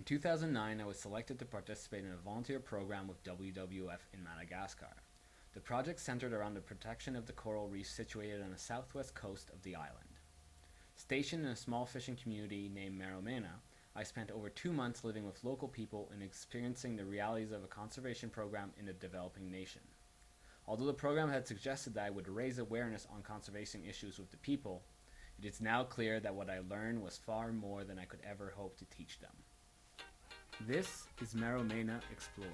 2009, I was selected to participate in a volunteer program with WWF in Madagascar. The project centered around the protection of the coral reef situated on the southwest coast of the island. Stationed in a small fishing community named Maromena, I spent over 2 months living with local people and experiencing the realities of a conservation program in a developing nation. Although the program had suggested that I would raise awareness on conservation issues with the people, it is now clear that what I learned was far more than I could ever hope to teach them. This is Maromena Explored.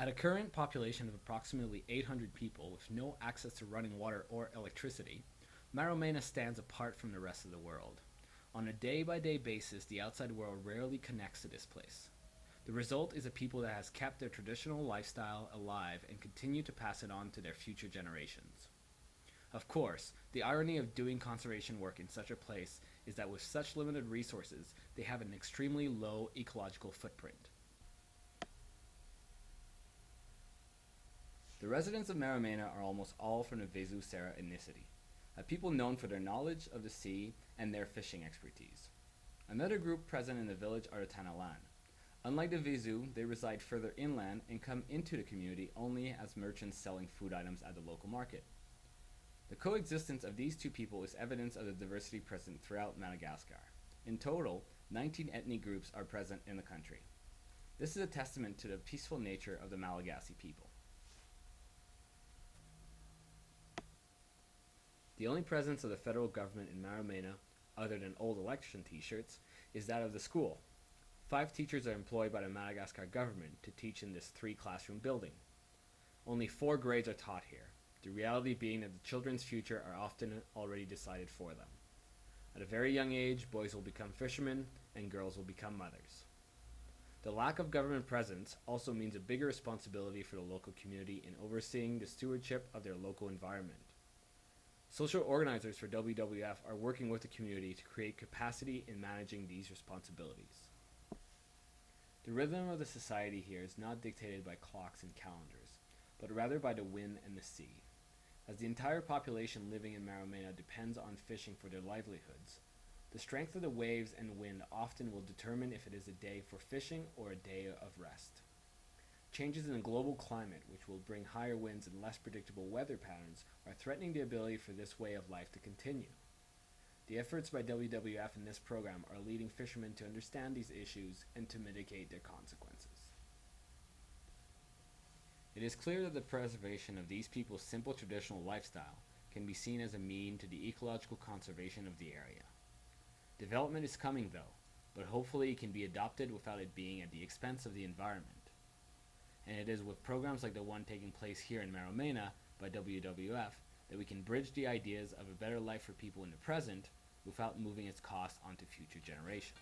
At a current population of approximately 800 people with no access to running water or electricity, Maromena stands apart from the rest of the world. On a day-by-day basis, the outside world rarely connects to this place. The result is a people that has kept their traditional lifestyle alive and continue to pass it on to their future generations. Of course, the irony of doing conservation work in such a place is that with such limited resources, they have an extremely low ecological footprint. The residents of Maromena are almost all from the Vezu Sera ethnicity, a people known for their knowledge of the sea and their fishing expertise. Another group present in the village are the Tanalan. Unlike the Vezu, they reside further inland and come into the community only as merchants selling food items at the local market. The coexistence of these two people is evidence of the diversity present throughout Madagascar. In total, 19 ethnic groups are present in the country. This is a testament to the peaceful nature of the Malagasy people. The only presence of the federal government in Maromena, other than old election t-shirts, is that of the school. 5 teachers are employed by the Madagascar government to teach in this 3-classroom building. Only 4 grades are taught here, the reality being that the children's future are often already decided for them. At a very young age, boys will become fishermen and girls will become mothers. The lack of government presence also means a bigger responsibility for the local community in overseeing the stewardship of their local environment. Social organizers for WWF are working with the community to create capacity in managing these responsibilities. The rhythm of the society here is not dictated by clocks and calendars, but rather by the wind and the sea. As the entire population living in Maromena depends on fishing for their livelihoods, the strength of the waves and wind often will determine if it is a day for fishing or a day of rest. Changes in the global climate, which will bring higher winds and less predictable weather patterns, are threatening the ability for this way of life to continue. The efforts by WWF in this program are leading fishermen to understand these issues and to mitigate their consequences. It is clear that the preservation of these people's simple traditional lifestyle can be seen as a mean to the ecological conservation of the area. Development is coming though, but hopefully it can be adopted without it being at the expense of the environment. And it is with programs like the one taking place here in Maromena by WWF that we can bridge the ideas of a better life for people in the present without moving its cost onto future generations.